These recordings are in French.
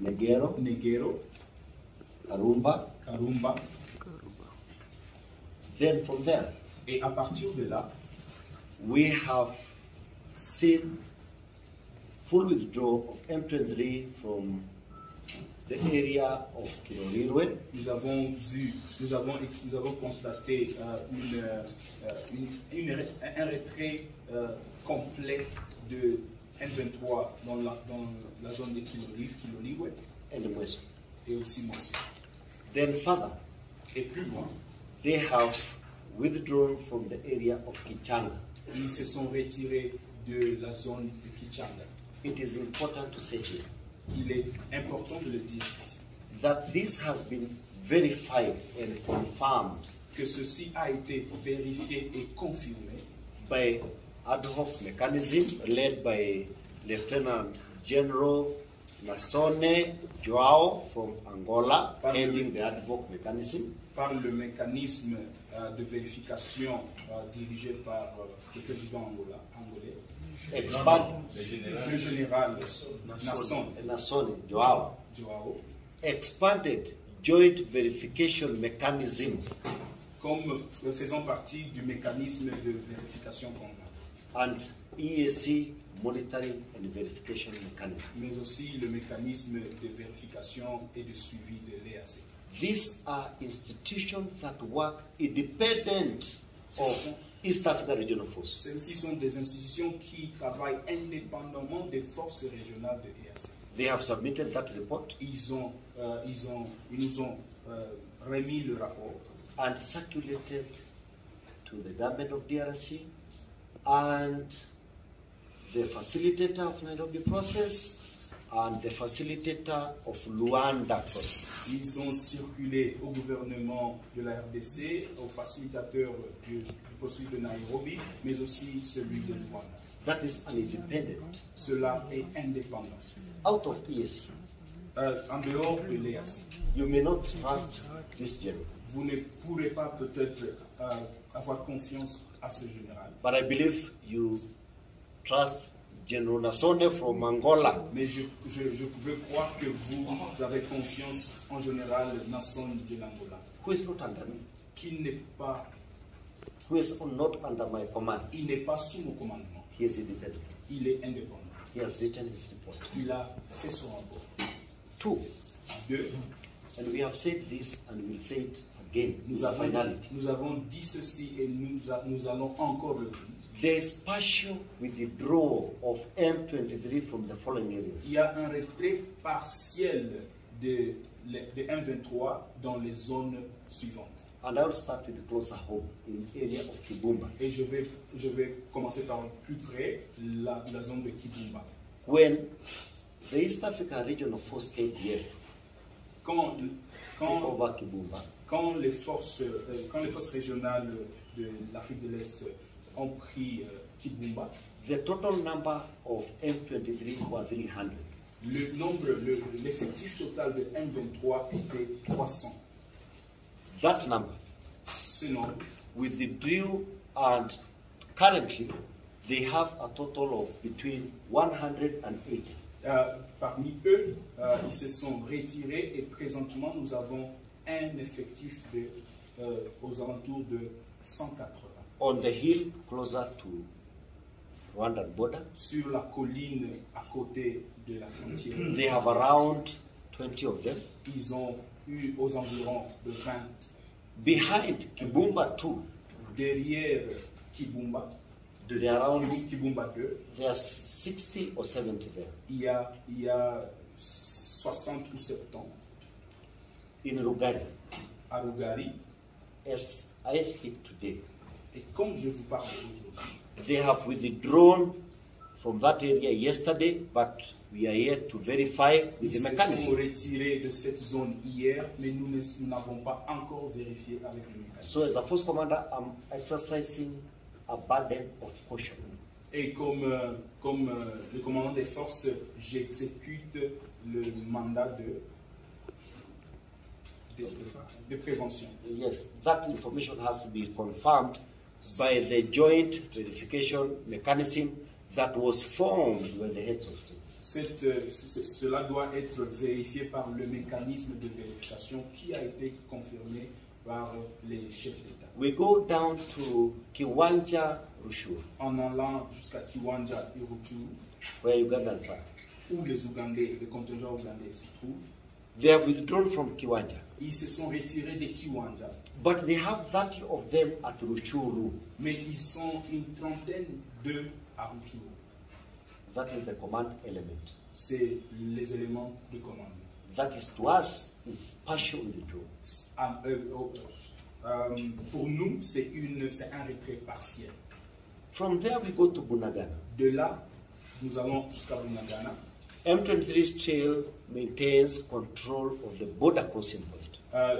Negero, Karumba. Then from there, Et à partir de là, we have seen full withdrawal of M23 from the area of Kilolirwe. nous avons constaté un retrait complet de M23 dans la zone de Kilolirwe And Mweso. et aussi Mweso. Then further, Et plus loin, they have withdrawn from the area of Kichanga. ils se sont retirés de la zone de Kichanga. It is important to say here Il est important de le dire ici, that this has been verified and confirmed que ceci a été vérifié et confirmé by ad hoc mechanism led by Lieutenant General Nasone Joao from Angola, heading the ad hoc mechanism. par le mécanisme de vérification dirigé par le président angolais, Le général Nasone Joao expanded joint verification mechanism comme faisant partie du mécanisme de vérification conjointe, and EAC monitoring and verification mechanism. mais aussi le mécanisme de vérification et de suivi de l'EAC. These are institutions that work independent of East Africa Regional Force. Celles-ci sont des institutions qui travaillent indépendamment des forces régionales de l'EAC. They have submitted that report Ils nous ont remis le rapport and circulated to the government of DRC and the facilitator of Nairobi process and the facilitator of Luanda process. Ils ont circulé au gouvernement de la RDC, au facilitateur du processus de Nairobi, mais aussi celui de Luanda. That is an independent. Cela est indépendant. Out of EAC, En dehors de l'EAC, you may not trust this general, vous ne pourrez pas peut-être avoir confiance à ce général. but I believe you trust General Nasone from Angola. Mais je pouvais croire que vous avez confiance en général Nasson de l'Angola, Who is not under me, qui n'est pas, who is not under my command. il n'est pas sous mon commandement, He is independent. il est indépendant. He has written his report. Il a fait son rapport. 2. Deux, And we have said this and we'll say it again. nous avons dit ceci et nous allons encore le dire. There is partial withdrawal of M23 from the following areas. Il y a un retrait partiel de M23 dans les zones suivantes. And I will start with closer home in the area of Kibumba. Et je vais commencer par le plus près, la zone de Kibumba. When the East Africa Regional Force KDF Quand over Kibumba, quand les forces régionales de l'Afrique de l'Est ont pris Kibumba, the total number of M23 was 300. l'effectif total de M23 était 300. That number Ce nombre, withdrew and currently they have a total of between 180. parmi eux, ils se sont retirés et présentement nous avons un effectif aux alentours de 180. On the hill closer to Rwandan border, Sur la colline à côté de la frontière, they have around 20 of them. ils ont eu aux environs de 20. Behind Kibumba 2, Derrière Kibumba, they are around, Kibumba 2, there are 60 or 70 there. il y a 60 ou 70. In Rugari, À Rugari, as I speak today, et comme je vous parle aujourd'hui, they have withdrawn from that area yesterday, but we are yet to verify with ils the se sont mechanism. retirés de cette zone hier, mais nous n'avons pas encore vérifié avec le mécanisme. So as a force commander, I'm exercising a burden of caution. Et comme le commandant des forces, j'exécute le mandat de prévention. Yes, that information has to be confirmed by the joint verification mechanism that was formed by the heads of states. Cela doit être vérifié par le mécanisme de vérification qui a été confirmé par les chefs d'État. We go down to Kiwanja, Rushuru, En allant jusqu'à Kiwanja et Rutshuru, where Ugandans are. où les Ougandais, les contingents ougandais s'y trouvent, They have withdrawn from Kiwanja, ils se sont retirés de Kiwanja, but they have 30 of them at Rushuru. mais ils sont une trentaine d'eux à Rutshuru. That is the command element. C'est les éléments de commande. That is to us is partial withdrawal. Pour nous, c'est un retrait partiel. From there we go to Bunagana. De là, nous allons jusqu'à Bunagana. M23 still maintains control of the border crossing point.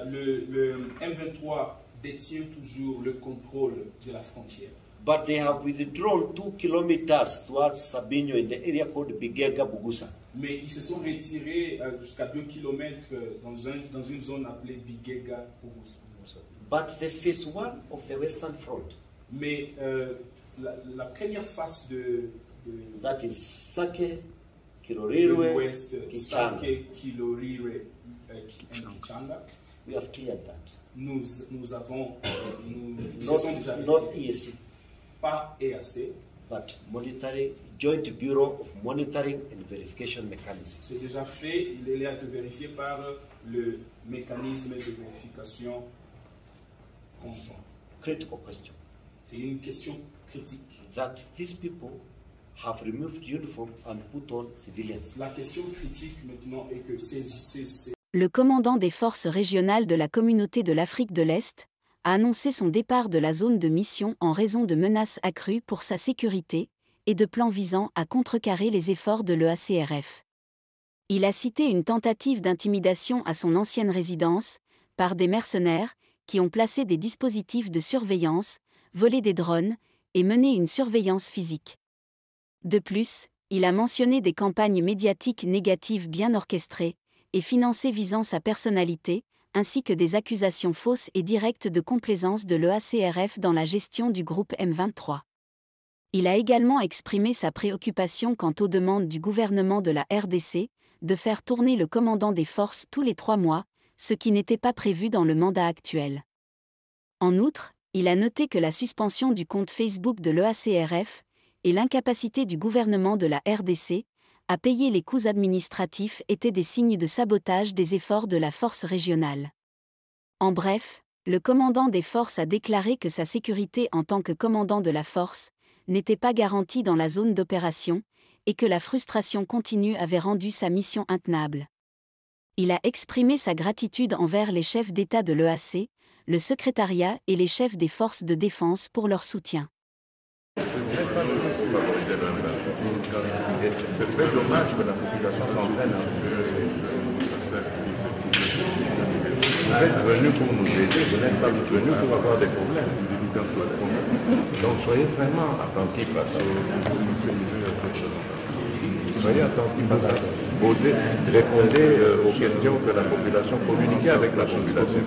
Le M23 détient toujours le contrôle de la frontière. But they have withdrawn 2 kilometers towards Sabinyo in the area called Bigega Bugusa. Mais ils se sont retirés jusqu'à 2 km dans une zone appelée Bigega Bugusa. But the phase 1 of the Western Front, Mais la première phase de that is Sake, Kirorirwe, l'Ouest, Kichanga, Sake, Kilorire et Kichanga, we have cleared that. nous se sont déjà Not retirés. EAC, Pas EAC, but monitoring, Joint Bureau of Monitoring and Verification Mechanism. c'est déjà fait, il a été vérifié par le mécanisme de vérification conjoint. Critical question. C'est une question critique. That these people have removed uniform and put on civilians. La question critique maintenant est que Le commandant des forces régionales de la Communauté de l'Afrique de l'Est a annoncé son départ de la zone de mission en raison de menaces accrues pour sa sécurité et de plans visant à contrecarrer les efforts de l'EACRF. Il a cité une tentative d'intimidation à son ancienne résidence par des mercenaires qui ont placé des dispositifs de surveillance, volé des drones et mené une surveillance physique. De plus, il a mentionné des campagnes médiatiques négatives bien orchestrées et financées visant sa personnalité, ainsi que des accusations fausses et directes de complaisance de l'EACRF dans la gestion du groupe M23. Il a également exprimé sa préoccupation quant aux demandes du gouvernement de la RDC de faire tourner le commandant des forces tous les 3 mois, ce qui n'était pas prévu dans le mandat actuel. En outre, il a noté que la suspension du compte Facebook de l'EACRF et l'incapacité du gouvernement de la RDC à payer les coûts administratifs étaient des signes de sabotage des efforts de la force régionale. En bref, le commandant des forces a déclaré que sa sécurité en tant que commandant de la force n'était pas garantie dans la zone d'opération et que la frustration continue avait rendu sa mission intenable. Il a exprimé sa gratitude envers les chefs d'État de l'EAC, le secrétariat et les chefs des forces de défense pour leur soutien. C'est très dommage que la population s'entraîne un peu. Vous êtes venus pour nous aider, vous n'êtes pas venus pour avoir des problèmes. Donc soyez vraiment attentifs à ça. Soyez attentifs à ça. Posez, répondez aux questions que la population, communiquez avec la population.